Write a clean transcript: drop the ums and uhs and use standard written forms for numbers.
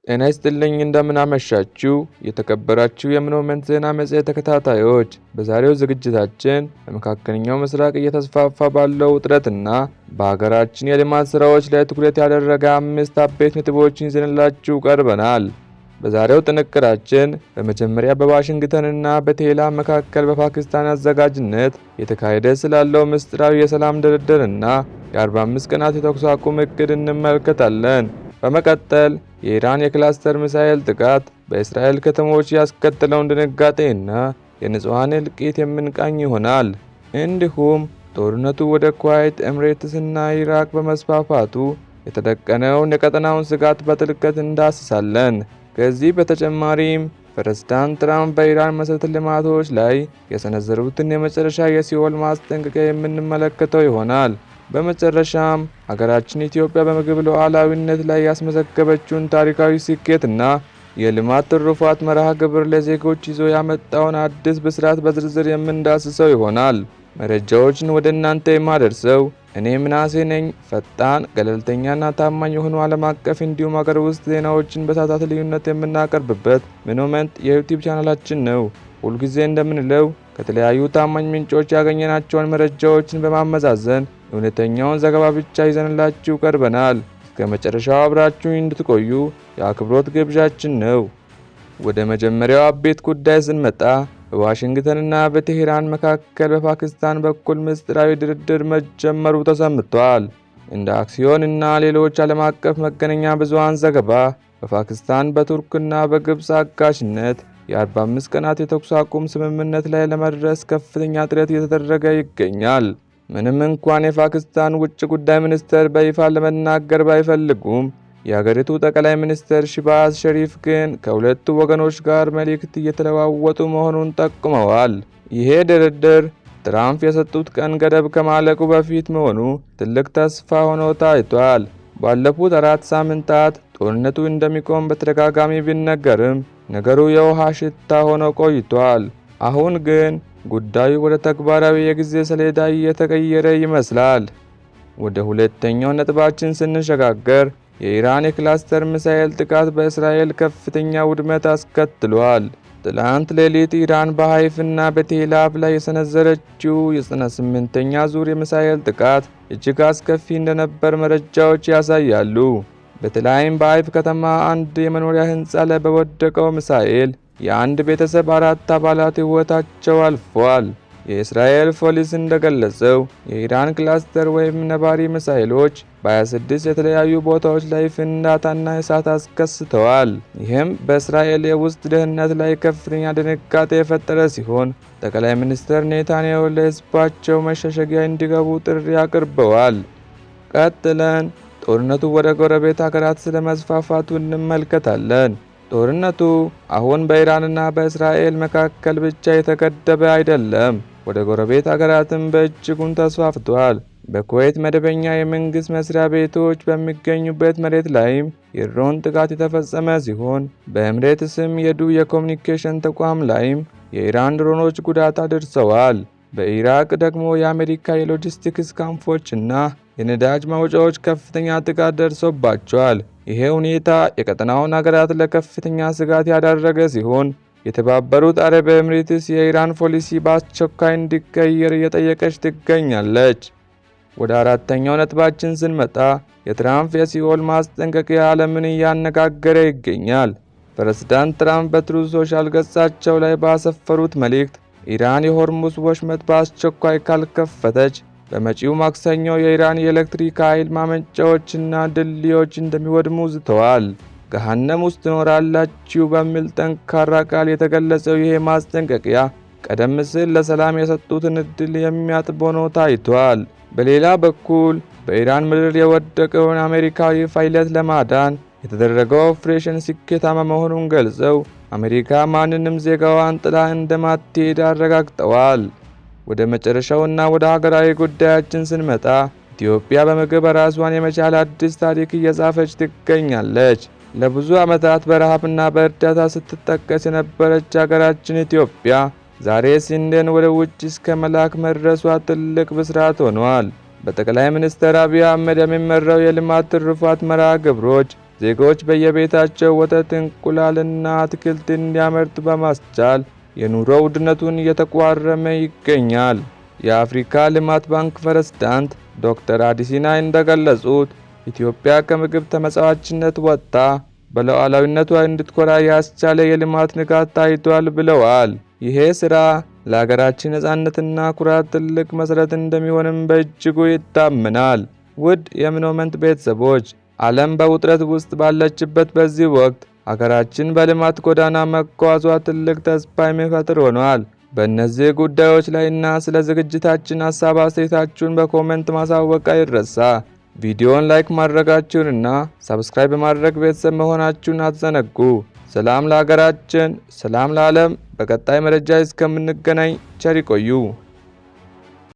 ጤና ይስጥልኝ እንደምን አመሻችሁ የተከበራችሁ የሞመንት ዜና መጽሔት ተከታታዮች። በዛሬው ዝግጅታችን በመካከለኛው ምስራቅ እየተስፋፋ ባለው ውጥረትና በሀገራችን የልማት ስራዎች ላይ ትኩረት ያደረገ 5 አበይት ነጥቦችን ይዘንላችሁ ቀርበናል። በዛሬው ጥንቅራችን በመጀመሪያ በዋሽንግተንና በቴህራን መካከል በፓኪስታን አዘጋጅነት የተካሄደ ስላለው ምስጢራዊ የሰላም ድርድርና የ45 ቀናት የተኩስ አቁም እቅድ እንመለከታለን። በመቀጠል የኢራን የክላስተር ሚሳኤል ጥቃት በእስራኤል ከተሞች ያስከተለውን ድንጋጤና የንጹሃን እልቂት የምንቃኝ ይሆናል። እንዲሁም ጦርነቱ ወደ ኩዌት፣ ኤምሬትስና ኢራቅ በመስፋፋቱ የተደቀነውን የቀጠናውን ስጋት በጥልቀት እንዳስሳለን። ከዚህ በተጨማሪም ፕሬዝዳንት ትራምፕ በኢራን መሠረተ ልማቶች ላይ የሰነዘሩትን የመጨረሻ የሲኦል ማስጠንቀቂያ የምንመለከተው ይሆናል። በመጨረሻም ሀገራችን ኢትዮጵያ በምግብ ሉዓላዊነት ላይ ያስመዘገበችውን ታሪካዊ ስኬትና የልማት ትሩፋት መርሃ ግብር ለዜጎች ይዞ ያመጣውን አዲስ ብስራት በዝርዝር የምንዳስሰው ይሆናል። መረጃዎችን ወደ እናንተ የማደርሰው እኔ ምናሴ ነኝ። ፈጣን፣ ገለልተኛና ታማኝ የሆኑ ዓለም አቀፍ እንዲሁም ሀገር ውስጥ ዜናዎችን በሰዓታት ልዩነት የምናቀርብበት ሞመንት የዩቲዩብ ቻናላችን ነው። ሁልጊዜ እንደምንለው ከተለያዩ ታማኝ ምንጮች ያገኘናቸውን መረጃዎችን በማመዛዘን እውነተኛውን ዘገባ ብቻ ይዘንላችሁ ቀርበናል። እስከ መጨረሻው አብራችሁን እንድትቆዩ የአክብሮት ግብዣችን ነው። ወደ መጀመሪያው አቤት ጉዳይ ስንመጣ በዋሽንግተንና በቴህራን መካከል በፓኪስታን በኩል ምስጢራዊ ድርድር መጀመሩ ተሰምቷል። እንደ አክሲዮን እና ሌሎች ዓለም አቀፍ መገናኛ ብዙሃን ዘገባ በፓኪስታን በቱርክና በግብፅ አጋዥነት የ45 ቀናት የተኩስ አቁም ስምምነት ላይ ለመድረስ ከፍተኛ ጥረት እየተደረገ ይገኛል። ምንም እንኳን የፓኪስታን ውጭ ጉዳይ ሚኒስትር በይፋ ለመናገር ባይፈልጉም የሀገሪቱ ጠቅላይ ሚኒስትር ሺባዝ ሸሪፍ ግን ከሁለቱ ወገኖች ጋር መልእክት እየተለዋወጡ መሆኑን ጠቁመዋል። ይሄ ድርድር ትራምፕ የሰጡት ቀን ገደብ ከማለቁ በፊት መሆኑ ትልቅ ተስፋ ሆኖ ታይቷል። ባለፉት 4 ሳምንታት ጦርነቱ እንደሚቆም በተደጋጋሚ ቢነገርም ነገሩ የውሃ ሽታ ሆኖ ቆይቷል። አሁን ግን ጉዳዩ ወደ ተግባራዊ የጊዜ ሰሌዳ እየተቀየረ ይመስላል። ወደ ሁለተኛው ነጥባችን ስንሸጋገር የኢራን የክላስተር ሚሳኤል ጥቃት በእስራኤል ከፍተኛ ውድመት አስከትሏል። ትላንት ሌሊት ኢራን በሃይፍና በቴላብ ላይ የሰነዘረችው የ98ኛ ዙር የሚሳኤል ጥቃት እጅግ አስከፊ እንደነበር መረጃዎች ያሳያሉ። በተለይም በሃይፍ ከተማ አንድ የመኖሪያ ህንፃ ላይ በወደቀው ሚሳኤል የአንድ ቤተሰብ 4 አባላት ህይወታቸው አልፏል። የእስራኤል ፖሊስ እንደገለጸው የኢራን ክላስተር ወይም ነባሪ ሚሳኤሎች በ26 የተለያዩ ቦታዎች ላይ ፍንዳታና እሳት አስከስተዋል። ይህም በእስራኤል የውስጥ ደህንነት ላይ ከፍተኛ ድንጋጤ የፈጠረ ሲሆን ጠቅላይ ሚኒስትር ኔታንያሁ ለህዝባቸው መሸሸጊያ እንዲገቡ ጥሪ አቅርበዋል። ቀጥለን ጦርነቱ ወደ ጎረቤት ሀገራት ስለመስፋፋቱ እንመለከታለን። ጦርነቱ አሁን በኢራንና በእስራኤል መካከል ብቻ የተገደበ አይደለም፣ ወደ ጎረቤት ሀገራትም በእጅጉን ተስፋፍቷል። በኩዌት መደበኛ የመንግስት መስሪያ ቤቶች በሚገኙበት መሬት ላይም የድሮን ጥቃት የተፈጸመ ሲሆን በኤምሬትስም የኮሙኒኬሽን ተቋም ላይም የኢራን ድሮኖች ጉዳት አድርሰዋል። በኢራቅ ደግሞ የአሜሪካ የሎጂስቲክስ ካምፖችና የነዳጅ ማውጫዎች ከፍተኛ ጥቃት ደርሶባቸዋል። ይሄ ሁኔታ የቀጠናውን ሀገራት ለከፍተኛ ስጋት ያዳረገ ሲሆን የተባበሩት አረብ ኤምሬትስ የኢራን ፖሊሲ በአስቸኳይ እንዲቀየር እየጠየቀች ትገኛለች። ወደ አራተኛው ነጥባችን ስንመጣ የትራምፕ የሲኦል ማስጠንቀቂያ ዓለምን እያነጋገረ ይገኛል። ፕሬዝዳንት ትራምፕ በትሩዝ ሶሻል ገጻቸው ላይ ባሰፈሩት መልእክት ኢራን የሆርሙዝ ወሽመጥ በአስቸኳይ ካልከፈተች በመጪው ማክሰኞ የኢራን የኤሌክትሪክ ኃይል ማመንጫዎችና ድልድዮች እንደሚወድሙ ዝተዋል። ገሃነም ውስጥ ትኖራላችሁ በሚል ጠንካራ ቃል የተገለጸው ይሄ ማስጠንቀቂያ ቀደም ሲል ለሰላም የሰጡትን እድል የሚያጥብ ሆኖ ታይቷል። በሌላ በኩል በኢራን ምድር የወደቀውን አሜሪካዊ ፓይለት ለማዳን የተደረገው ኦፕሬሽን ስኬታማ መሆኑን ገልጸው አሜሪካ ማንንም ዜጋዋን ጥላ እንደማትሄድ አረጋግጠዋል። ወደ መጨረሻውና ወደ ሀገራዊ ጉዳያችን ስንመጣ ኢትዮጵያ በምግብ ራሷን የመቻል አዲስ ታሪክ እየጻፈች ትገኛለች። ለብዙ ዓመታት በረሃብና በእርዳታ ስትጠቀስ የነበረች ሀገራችን ኢትዮጵያ ዛሬ ስንዴን ወደ ውጭ እስከ መላክ መድረሷ ትልቅ ብስራት ሆኗል። በጠቅላይ ሚኒስትር አብይ አህመድ የሚመራው የልማት ትሩፋት መርሃ ግብሮች ዜጎች በየቤታቸው ወተት፣ እንቁላልና አትክልት እንዲያመርቱ በማስቻል የኑሮ ውድነቱን እየተቋረመ ይገኛል። የአፍሪካ ልማት ባንክ ፕሬዝዳንት ዶክተር አዲሲና እንደገለጹት ኢትዮጵያ ከምግብ ተመጽዋችነት ወጥታ በሉዓላዊነቷ እንድትኮራ ያስቻለ የልማት ንቃት ታይቷል ብለዋል። ይሄ ስራ ለሀገራችን ነጻነትና ኩራት ትልቅ መሰረት እንደሚሆንም በእጅጉ ይታመናል። ውድ የምኖመንት ቤተሰቦች፣ ዓለም በውጥረት ውስጥ ባለችበት በዚህ ወቅት ሀገራችን በልማት ጎዳና መጓዟ ትልቅ ተስፋ የሚፈጥር ሆኗል። በእነዚህ ጉዳዮች ላይና ስለ ዝግጅታችን ሀሳብ አስተያየታችሁን በኮሜንት ማሳወቅ አይረሳ። ቪዲዮውን ላይክ ማድረጋችሁንና ሰብስክራይብ በማድረግ ቤተሰብ መሆናችሁን አትዘነጉ። ሰላም ለሀገራችን፣ ሰላም ለዓለም። በቀጣይ መረጃ እስከምንገናኝ ቸር ይቆዩ።